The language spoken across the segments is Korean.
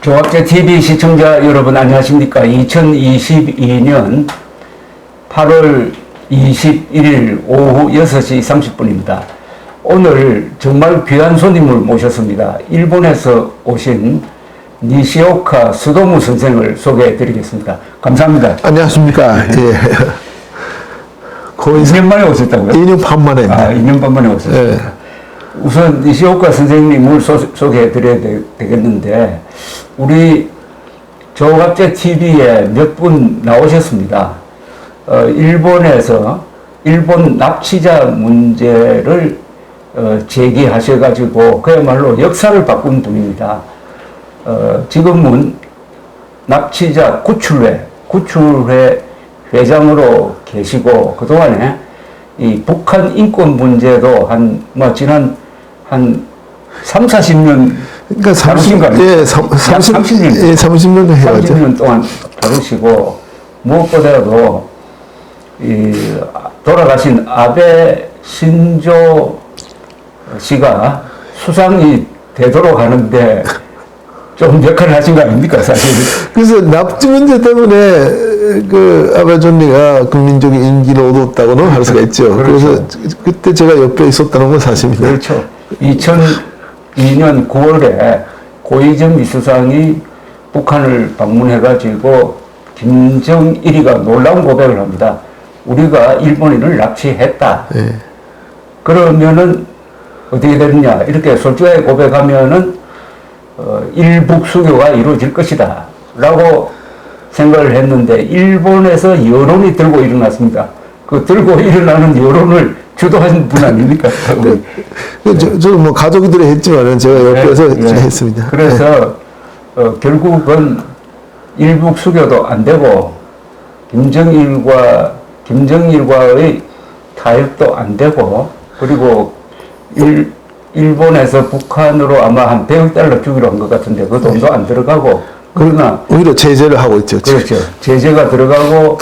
조합제 TV 시청자 여러분 안녕하십니까? 2022년 8월 21일 오후 6시 30분입니다. 오늘 정말 귀한 손님을 모셨습니다. 일본에서 오신 니시오카 수도무 선생을 소개해 드리겠습니다. 감사합니다. 안녕하십니까. 예. 거의 2년 만에 오셨다고요? 2년 반 만에. 2년 반 만에 오셨습니다. 예. 우선 니시오카 선생님을 소개해 드려야 되겠는데, 우리 조합제 TV에 몇 분 나오셨습니다. 일본에서 일본 납치자 문제를 제기하셔가지고 그야말로 역사를 바꾼 분입니다. 지금은 납치자 구출회 회장으로 계시고, 그동안에 이 북한 인권 문제도 지난 한 40년 그러니까 예, 30년. 예, 30년 해가지고. 30년 동안 다루시고, 무엇보다도 돌아가신 아베 신조 씨가 수상이 되도록 하는데 좀 역할을 하신 거 아닙니까, 사실? 그래서 납치 문제 때문에 그 아베 존리가 국민적인 인기를 얻었다고는 할 수가 있죠. 그렇죠. 그래서 그때 제가 옆에 있었다는 건 사실입니다. 그렇죠. 2002년 9월에 고이정 미수상이 북한을 방문해가지고 김정일이가 놀라운 고백을 합니다. 우리가 일본인을 납치했다. 예. 그러면은 어떻게 되느냐, 이렇게 솔직하게 고백하면은 일북 수교가 이루어질 것이다 라고 생각을 했는데, 일본에서 여론이 들고 일어났습니다. 그 들고 일어나는 여론을 주도하신 분 아닙니까? 저도 뭐 가족들이 했지만 제가 옆에서 했습니다. 그래서 결국은 일북 수교도 안 되고 김정일과의 타협도 안 되고, 그리고 일본에서 북한으로 아마 한 100억 달러 주기로 한 것 같은데 그 돈도 안 들어가고, 그러나 오히려 제재를 하고 있죠. 그렇죠. 제재가 들어가고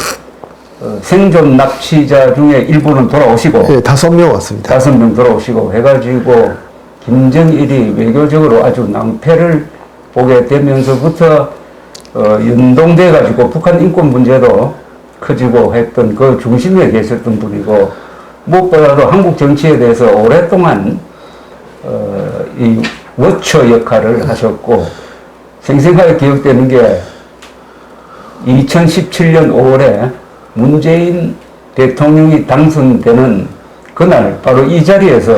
생존 납치자 중에 일부는 돌아오시고, 예, 5명 왔습니다. 5명 돌아오시고 해가지고 김정일이 외교적으로 아주 낭패를 보게 되면서부터 연동돼 가지고 북한 인권 문제도 커지고 했던 그 중심에 계셨던 분이고, 무엇보다도 한국 정치에 대해서 오랫동안 이 워처 역할을 하셨고, 생생하게 기억되는 게 2017년 5월에 문재인 대통령이 당선되는 그날 바로 이 자리에서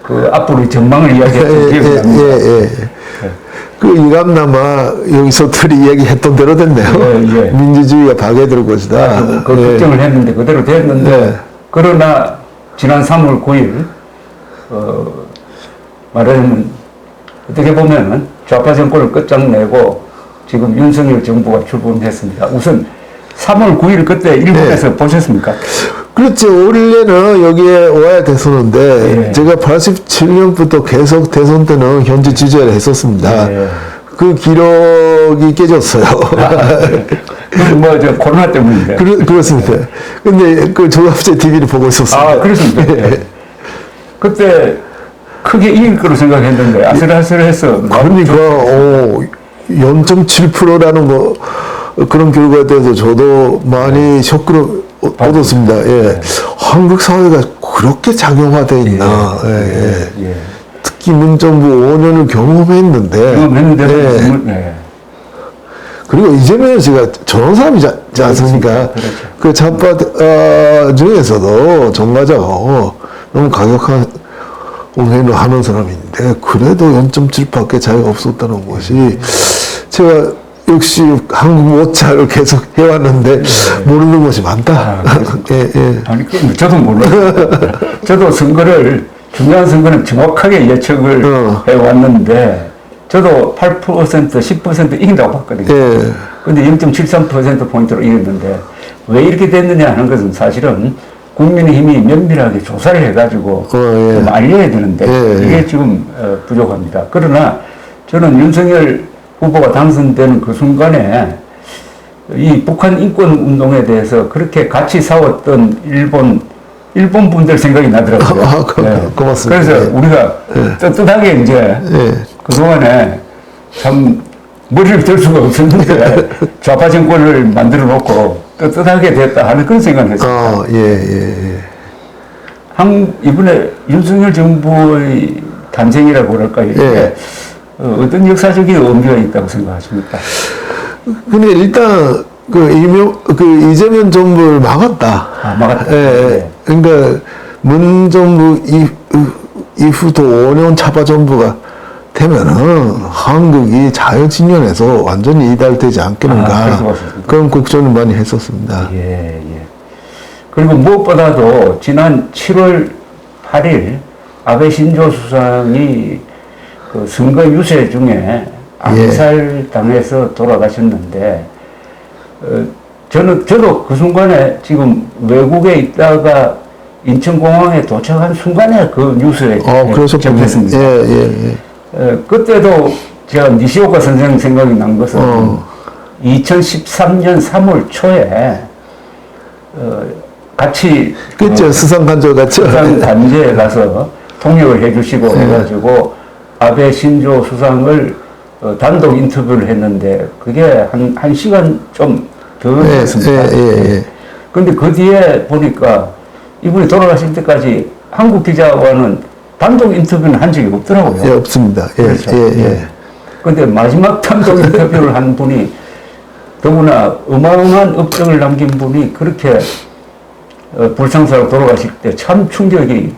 그 앞으로의 전망을 이야기했던 기억이 납니다. 그 이감나마 여기서들이 얘기했던 대로 됐네요. 예. 민주주의가 파괴될 것이다. 그 걱정을 했는데 그대로 됐는데, 그러나 지난 3월 9일 말하자면 어떻게 보면 좌파 정권을 끝장내고 지금 윤석열 정부가 출범했습니다. 우선 3월 9일 그때 일본에서 보셨습니까? 그렇죠. 원래는 여기에 와야 됐었는데, 제가 87년부터 계속 대선 때는 현지 지지를 했었습니다. 그 기록이 깨졌어요. 저 코로나 때문인데. 그렇습니다. 근데 그 조합제 TV를 보고 있었습니다. 그렇습니다. 그때 크게 이길 거로 생각했는데 아슬아슬해서. 그러니까 0.7%라는 거, 그런 결과에 대해서 저도 많이 쇼크를 얻었습니다. 한국 사회가 그렇게 작용화되어 있나. 특히 문정부 5년을 경험했는데. 그리고 이재명 씨가 저런 사람이지 않습니까? 그렇죠. 그 좌파 중에서도 정가자가 너무 강력한 옹행을 하는 사람인데, 그래도 0.7밖에 차이가 없었다는 것이, 제가 역시 한국 모차를 계속 해왔는데 모르는 것이 많다. 아니, 저도 몰라요. 저도 중요한 선거는 정확하게 예측을 해왔는데, 저도 8%, 10% 이긴다고 봤거든요. 근데 0.73%포인트로 이겼는데, 왜 이렇게 됐느냐 하는 것은 사실은 국민의힘이 면밀하게 조사를 해가지고 좀 알려야 되는데, 이게 지금 부족합니다. 그러나 저는 윤석열 후보가 당선되는 그 순간에 이 북한 인권 운동에 대해서 그렇게 같이 싸웠던 일본 분들 생각이 나더라고요. 고맙습니다. 그래서 우리가 떳떳하게 이제 그동안에 참 머리를 들 수가 없었는데 좌파 정권을 만들어 놓고 떳떳하게 됐다 하는 그런 생각을 했습니다. 예. 이번에 윤석열 정부의 탄생이라고 그럴까요? 예. 어떤 역사적인 의미가 있다고 생각하십니까? 근데 일단 그 이재명 정부를 막았다. 막았다. 예. 그러니까 문 정부 이후도 5년 차바 정부가 되면은 한국이 자유진영에서 완전히 이달되지 않겠는가. 그런 걱정을 많이 했었습니다. 예. 그리고 무엇보다도 지난 7월 8일 아베 신조 수상이 그 선거 유세 중에 암살 당해서 돌아가셨는데, 저도 그 순간에 지금 외국에 있다가 인천공항에 도착한 순간에 그 뉴스에 접했습니다. 그때도 제가 니시오카 선생 생각이 난 것은 2013년 3월 초에 같이 그렇죠. 수상간조 같죠. 수상단지에 가서 통역을 해주시고 해가지고 아베 신조 수상을 단독 인터뷰를 했는데 그게 한 시간 좀 더 됐습니다. 그런데 그 뒤에 보니까 이분이 돌아가실 때까지 한국 기자와는 단독 인터뷰는 한 적이 없더라고요. 예, 없습니다. 그렇죠. 그런데 마지막 단독 인터뷰를 한 분이 더구나 어마어마한 업적을 남긴 분이 그렇게 불상사로 돌아가실 때 참 충격이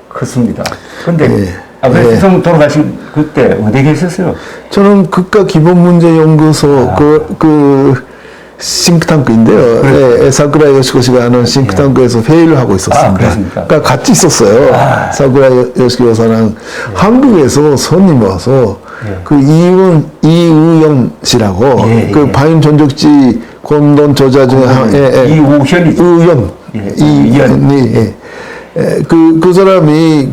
컸습니다. 그런데 아베 수상 돌아가신 그때 어디 계셨어요? 저는 국가기본문제연구소 그 싱크탱크인데요. 사쿠라 요시코 씨가 하는 싱크탱크에서 회의를 하고 있었습니다. 그러니까 같이 있었어요. 사쿠라 요시코 여사랑 한국에서 손님 와서 그 이우영 씨라고 그 바인 전적지 공동 저자 중에 이우현 이현이 그 사람이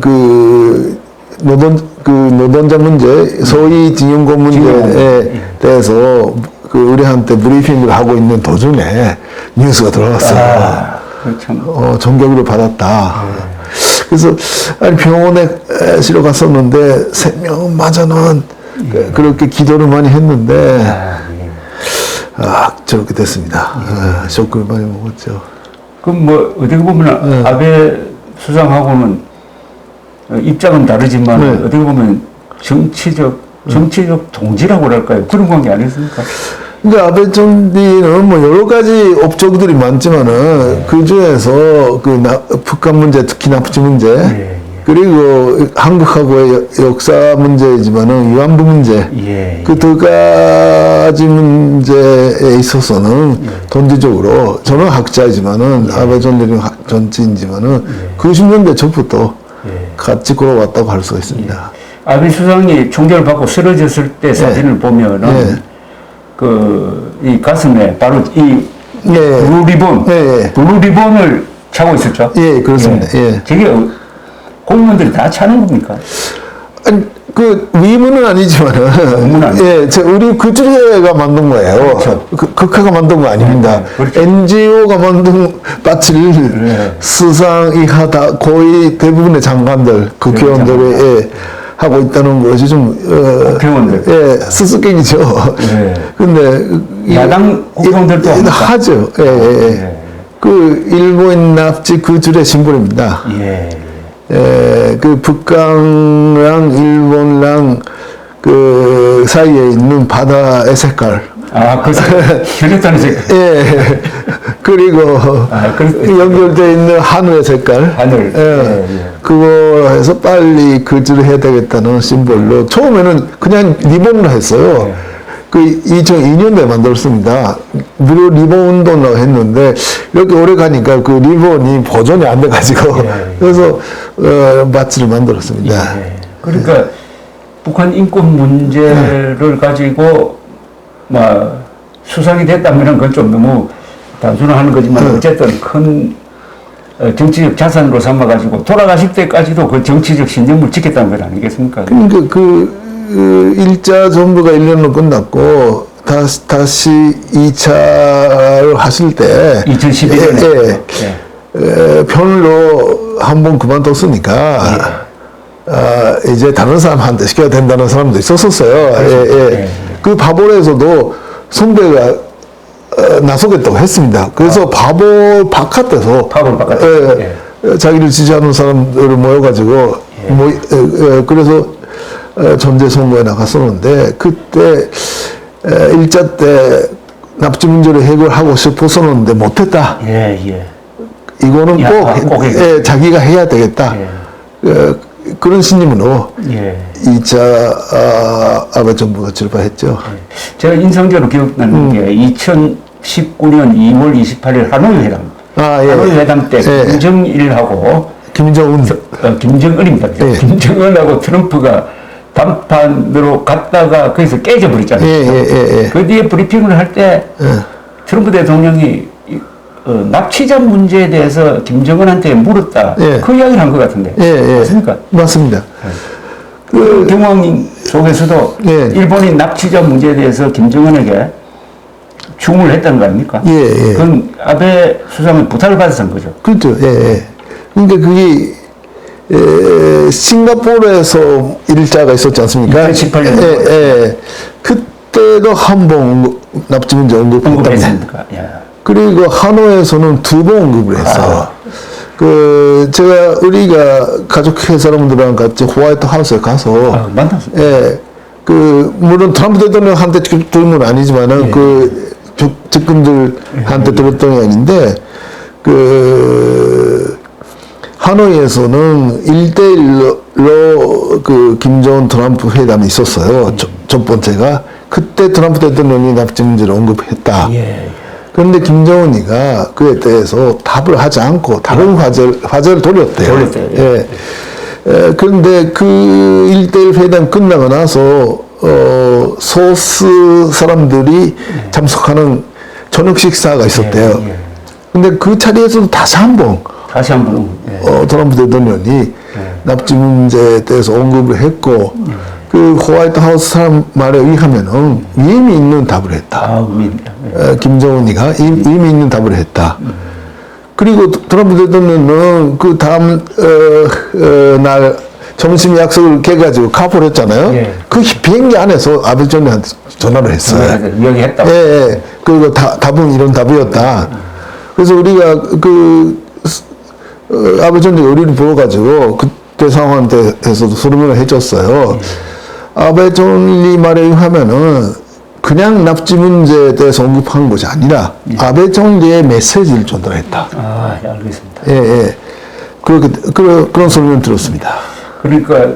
노동자 문제, 소위 징용고 문제에 대해서 우리한테 브리핑을 하고 있는 도중에 뉴스가 들어왔어요. 전격으로 받았다. 그래서 병원에 실어 갔었는데 3명마저는 그렇게 기도를 많이 했는데 저렇게 됐습니다. 쇼크를 많이 먹었죠. 그럼 뭐 어떻게 보면 아베 수상하고는 입장은 다르지만 어떻게 보면 정치적 동지라고 그럴까요? 그런 관계 아니었습니까? 그러니까 아베 총리는 뭐 여러 가지 업적들이 많지만은 그 중에서 북한 문제, 특히 납치 문제, 그리고 한국하고의 역사 문제이지만은 위안부 문제, 그 두 가지 문제에 있어서는 동지적으로 저는 학자이지만은 아베 총리는 정치인이지만은 90년대 초부터 같이 걸어왔다고 할 수가 있습니다. 아베 수상이 총격을 받고 쓰러졌을 때 사진을 보면은 이 가슴에 바로 이 블루 리본을 차고 있었죠. 예, 그렇습니다. 저게 공무원들이 다 차는 겁니까? 아니, 위문은 아니지만은, 우리 그주례가 만든 거예요. 그렇죠. 극화가 만든 거 아닙니다. 그렇죠. NGO가 만든 바치를 수상이 하다 거의 대부분의 장관들, 국회의원들이 하고 있다는 것이 좀, 국회의원들. 수수께끼죠. 근데, 야당 국회의원들도 하죠. 일본 납치 그주례 심볼입니다. 북한랑 일본랑 사이에 있는 바다의 색깔. 혈액단의 색깔. 그리고 연결되어 있는 하늘의 색깔. 그거 해서 빨리 그주를 해야 되겠다는 심볼로 처음에는 그냥 리본으로 했어요. 2002년도에 만들었습니다. 무료 리본 운동을 했는데, 이렇게 오래 가니까 그 리본이 보존이 안 돼가지고, 그래서, 마치를 만들었습니다. 그러니까, 북한 인권 문제를 가지고, 수상이 됐다면 그건 좀 너무 단순화하는 거지만, 어쨌든 큰 정치적 자산으로 삼아가지고, 돌아가실 때까지도 그 정치적 신념을 지켰다는 것 아니겠습니까? 그러니까 1차 정부가 1년으로 끝났고, 다시 2차를 하실 때. 2011년에. 편으로 한 번 그만뒀으니까, 이제 다른 사람한테 시켜야 된다는 사람도 있었어요. 그 바볼에서도 선배가 나서겠다고 했습니다. 그래서 바볼 바깥에서 자기를 지지하는 사람들을 모여가지고 그래서 전제 선거에 나갔었는데 그때 1차 때 납치 문제를 해결하고 싶었었는데 못했다. 이거는 꼭 자기가 해야 되겠다. 그런 신임으로 2차 아베 정부가 출발했죠. 제가 인상적으로 기억나는 게 2019년 2월 28일 하노이 회담. 하노이 회담 때 김정일하고 김정은입니다. 김정은하고 트럼프가 담판으로 갔다가 거기서 깨져버렸잖아요. 그 뒤에 브리핑을 할 때 트럼프 대통령이 납치자 문제에 대해서 김정은한테 물었다. 그 이야기를 한 것 같은데. 맞습니까? 맞습니다. 그 경황 속에서도 일본이 납치자 문제에 대해서 김정은에게 주문을 했다는 거 아닙니까? 그건 아베 수상은 부탁을 받아서 한 거죠. 그렇죠. 그러니까 그게 싱가포르에서 일자가 있었지 않습니까? 2018년. 그때도 한 번 납치 문제 언급했답니다. 그리고 하노이에서는 2번 언급을 했어요. 우리가 가족 회사람들이랑 같이 호화이트 하우스에 가서 만났습니다. 물론 트럼프 대통령한테 들은 건 아니지만은 측근들한테 들었던 게 아닌데 하노이에서는 1대1로 김정은 트럼프 회담이 있었어요. 첫 번째가 그때 트럼프 대통령이 납치 문제를 언급했다. 그런데 김정은이가 그에 대해서 답을 하지 않고 다른 화제를 돌렸대요. 그런데 그 1대1 회담 끝나고 나서 소수 사람들이 참석하는 저녁 식사가 있었대요. 근데 그 자리에서도 다시 한 번 트럼프 대통령이 납치 문제에 대해서 언급을 했고 그 호화이트 하우스 사람 말에 의하면은 의미 있는 답을 했다. 김정은이가 의미 있는 답을 했다. 그리고 트럼프 대통령은 그 다음 날 점심 약속을 깨가지고 카포를 했잖아요. 그 비행기 안에서 아베 총리한테 전화를 했어요. 이야기했다고. 그리고 답은 이런 답이었다. 그래서 우리가 아베 총리 의리를 보여가지고 그때 상황한테 해서도 설명을 해줬어요. 아베 총리 말에 의하면은 그냥 납치 문제에 대해서 언급한 것이 아니라 아베 총리의 메시지를 전달했다. 알겠습니다. 그런 설명을 들었습니다. 그러니까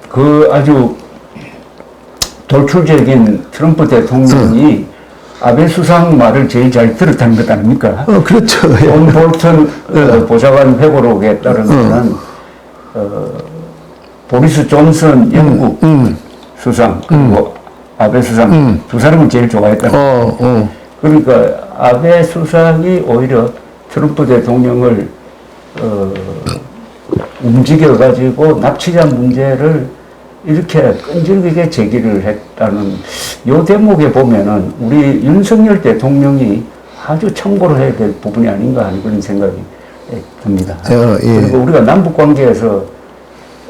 그 아주 돌출적인 트럼프 대통령이 아베 수상 말을 제일 잘 들었다는 것 아닙니까? 그렇죠. 존 볼턴 보좌관 회고록에 따르면 보리스 존슨 영국 수상 그리고 아베 수상 두 사람을 제일 좋아했다는 그러니까 아베 수상이 오히려 트럼프 대통령을 움직여가지고 납치자 문제를 이렇게 끈질기게 제기를 했다는 요 대목에 보면은 우리 윤석열 대통령이 아주 참고를 해야 될 부분이 아닌가 하는 그런 생각이 듭니다. 그리고 우리가 남북 관계에서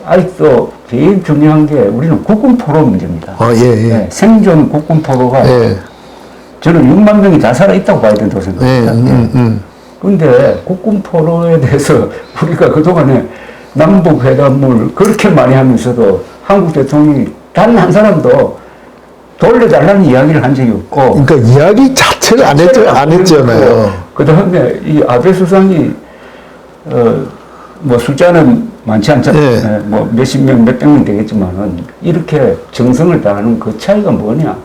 아직도 제일 중요한 게 우리는 국군 포로 문제입니다. 생존 국군 포로가 저는 6만 명이 다 살아있다고 봐야 된다고 생각합니다. 그런데 국군 포로에 대해서 우리가 그동안에 남북 회담을 그렇게 많이 하면서도 한국 대통령이 단 한 사람도 돌려달라는 이야기를 한 적이 없고. 그러니까 이야기 자체를 안 했잖아요. 그 다음에 이 아베 수상이, 뭐 숫자는 많지 않잖아요. 뭐 몇십 명, 몇백 명 되겠지만은 이렇게 정성을 다하는 그 차이가 뭐냐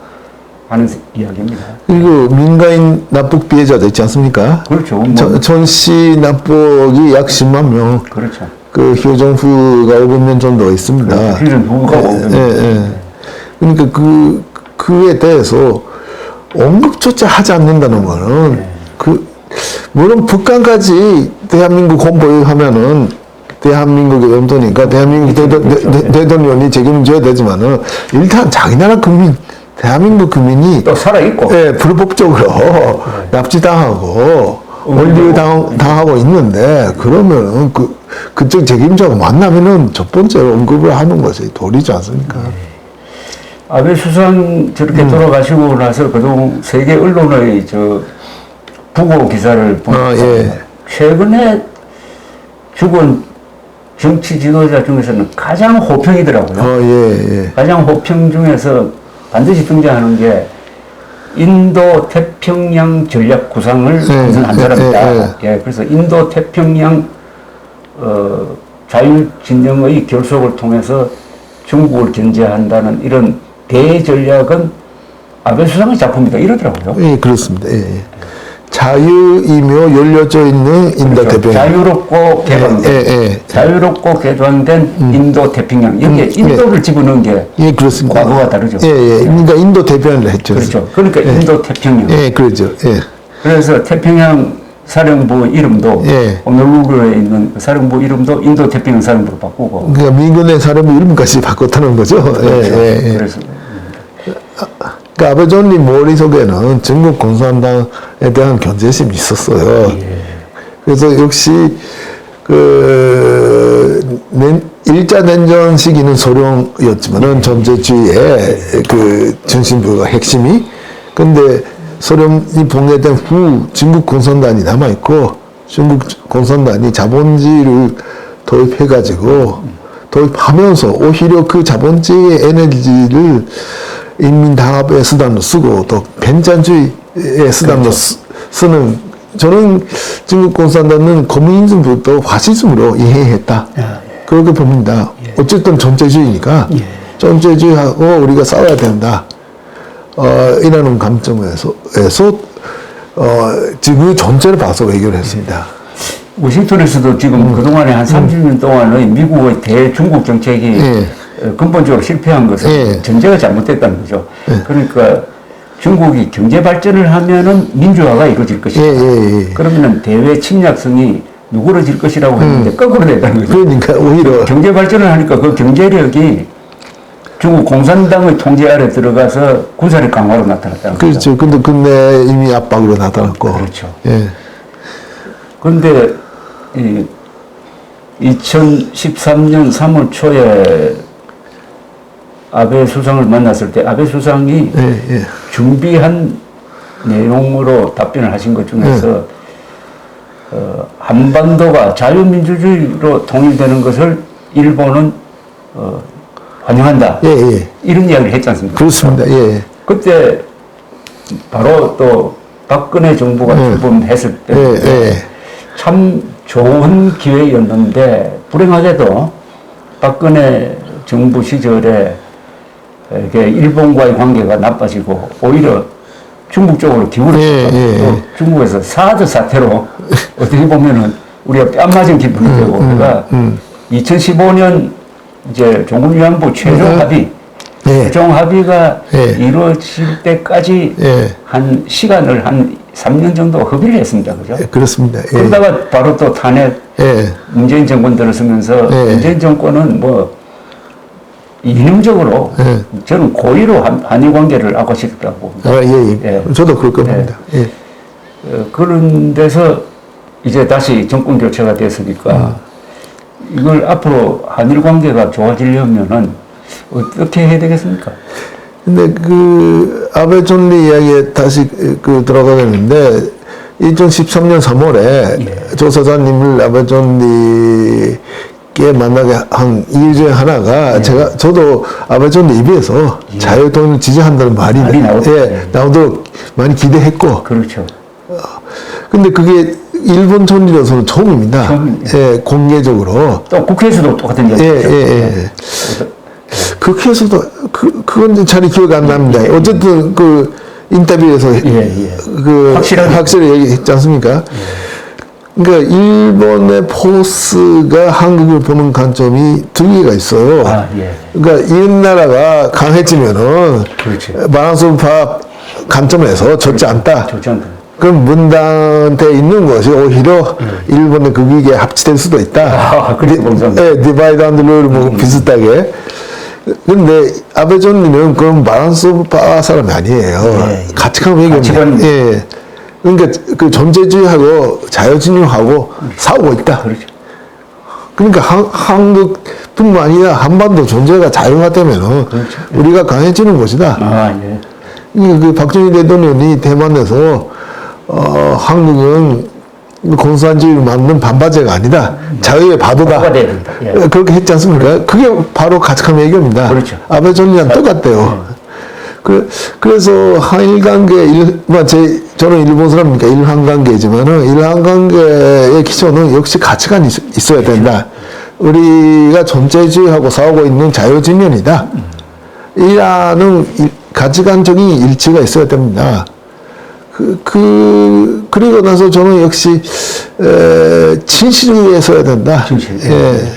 하는 이야기입니다. 그리고 민간인 납북 피해자도 있지 않습니까? 그렇죠. 전시 납북이 약 10만 명. 그렇죠. 그 효정후가 500명 정도 있습니다. 효정후가 500명. 그러니까 그에 대해서 언급조차 하지 않는다는 거는 물론 북한까지 대한민국 홍보하면은 대한민국의 영토니까 대한민국 대통령이 책임을 져야 되지만은 일단 자기 나라 국민 대한민국 국민이 또 살아있고 불법적으로 납치당하고 원류당하고 있는데 그러면은 그쪽 책임자가 만나면은 첫 번째로 언급을 하는 것이 도리지 않습니까? 아베 수상 저렇게 돌아가시고 나서 그동안 세계 언론의 부고 기사를 보니까 최근에 죽은 정치 지도자 중에서는 가장 호평이더라고요. 가장 호평 중에서 반드시 등장하는 게 인도 태평양 전략 구상을 한 사람이다. 그래서 인도 태평양 자율 진영의 결속을 통해서 중국을 견제한다는 이런 대전략은 아베 수상의 작품이다 이러더라고요. 그렇습니다. 자유이며 열려져 있는 인도 태평양. 자유롭고 개방된, 자유롭고 개방된 인도 태평양. 여기에 인도를 집어넣은 게 그렇습니다. 과거와 다르죠. 그러니까 인도 태평양을 했죠. 그렇죠. 그러니까 인도 태평양. 그렇죠. 그래서 태평양 사령부 이름도 오늘루루에 있는 사령부 이름도 인도 태평양 사령부로 바꾸고. 그러니까 미군의 사령부 이름까지 바꿨다는 거죠. 그렇죠. 그래서. 아베 존리 머릿속에는 중국 공산당에 대한 견제심이 있었어요. 그래서 역시 일자 냉전 시기는 소련이었지만은 전제주의의 중심부가 핵심이. 근데 소련이 붕괴된 후 중국 공산당이 남아있고 중국 공산당이 자본주의를 도입하면서 오히려 그 자본주의의 에너지를 인민당합의 수단으로 쓰고 또 변전주의의 수단으로 쓰는, 저는 중국 공산당은 커뮤니즘부터 파시즘으로 이해했다. 그렇게 봅니다. 어쨌든 전체주의니까 전체주의하고 우리가 싸워야 된다. 이라는 관점에서 지금 전체를 봐서 해결했습니다. 워싱턴에서도 지금 그동안에 한 30년 동안의 미국의 대중국 정책이 근본적으로 실패한 것은 전제가 잘못됐다는 거죠. 그러니까 중국이 경제 발전을 하면은 민주화가 이루어질 것이다. 그러면은 대외 침략성이 누그러질 것이라고 했는데 거꾸로 됐다는 거죠. 그러니까 오히려 경제 발전을 하니까 그 경제력이 중국 공산당의 통제 아래 들어가서 군사력 강화로 나타났다는 거죠. 그렇죠. 근데 이미 압박으로 나타났고. 그렇죠. 그런데 2013년 3월 초에 아베 수상을 만났을 때 아베 수상이 준비한 내용으로 답변을 하신 것 중에서 한반도가 자유민주주의로 통일되는 것을 일본은 환영한다. 이런 이야기를 했지 않습니까? 그렇습니다. 그때 바로 또 박근혜 정부가 출범했을 때 참 좋은 기회였는데 불행하게도 박근혜 정부 시절에 이게 일본과의 관계가 나빠지고 오히려 중국 쪽으로 기울었죠. 또 중국에서 사드 사태로 어떻게 보면은 우리가 뺨 맞은 기분이 되고 우리가 2015년 이제 종군 위안부 최종 합의, 최종 합의가 이루어질 때까지 한 시간을 한 3년 정도 허비를 했습니다. 그죠? 그렇습니다. 그러다가 바로 또 탄핵 문재인 정권 들어서면서 문재인 정권은 뭐 이념적으로 저는 고의로 한일 관계를 악화시켰다고 봅니다. 저도 그렇게 봅니다. 그런 데서 이제 다시 정권 교체가 됐으니까 이걸 앞으로 한일 관계가 좋아지려면은 어떻게 해야 되겠습니까? 근데 아베 존리 이야기에 다시 들어가겠는데 2013년 3월에 조 사장님을 아베 존리께 만나게 한 이유 중에 하나가 저도 아베 존리 입에서 자유통일을 지지한다는 말이 나오도록 많이 기대했고. 그렇죠. 근데 그게 일본 존리로서는 처음입니다. 공개적으로. 또 국회에서도 똑같은 이야기죠. 국회에서도 그건 이제 잘 기억 안 납니다. 어쨌든 인터뷰에서 확실히 얘기했지 않습니까? 그러니까 일본의 포스가 한국을 보는 관점이 두 개가 있어요. 그러니까 이 나라가 강해지면은 바란스파 관점에서 좋지 않다. 그럼 문단에 있는 것이 오히려 일본의 극익에 합치될 수도 있다. 디바이드 앤드 룰 비슷하게. 근데 아베 존리는 그런 바란스파 사람이 아니에요. 가치관 외교입니다. 그러니까 전제주의하고 자유진영하고 싸우고 있다. 그러니까 한국 뿐만 아니라 한반도 존재가 자유화되면은 우리가 강해지는 것이다. 아, 예. 그 박정희 대통령이 대만에서 한국은 공산주의를 막는 반바제가 아니다. 자유의 바도다. 바도가 돼야 된다. 예. 그렇게 했지 않습니까? 그게 바로 가치관 외교입니다. 그렇죠. 아베 총리랑 똑같대요. 그래서 한일 관계, 저는 일본 사람이니까 일한 관계지만은 일한 관계의 기초는 역시 가치관이 있어야 된다. 우리가 존재주의하고 싸우고 있는 자유진영이다. 이라는 가치관적인 일치가 있어야 됩니다. 그리고 나서 저는 역시, 진실을 위해 써야 된다. 진실. 예.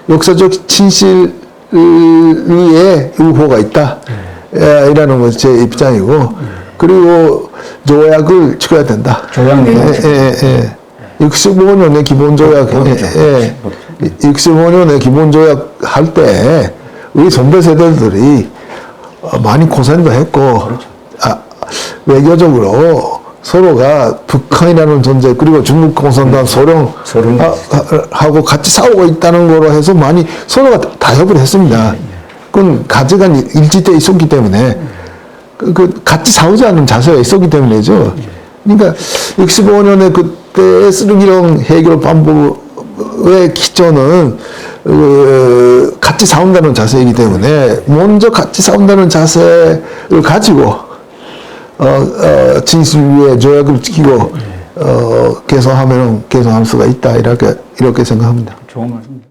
역사적 진실 위에 의호가 있다. 이라는 것이 제 입장이고, 그리고 조약을 지켜야 된다. 조약 내용. 65년의 기본조약, 65년의 기본조약 할 때, 우리 선배 세대들이 많이 고생도 했고, 외교적으로 서로가 북한이라는 존재, 그리고 중국 공산당 소련하고 같이 싸우고 있다는 거로 해서 많이 서로가 타협을 했습니다. 그건 가치관이 일치돼 있었기 때문에, 같이 싸우지 않는 자세가 있었기 때문이죠. 그러니까 65년에 그때 쓰레기령 해결 방법의 기초는 같이 싸운다는 자세이기 때문에 먼저 같이 싸운다는 자세를 가지고 진실 위에 조약을 지키고 개선하면 개선할 수가 있다 이렇게 생각합니다. 좋은 말씀입니다.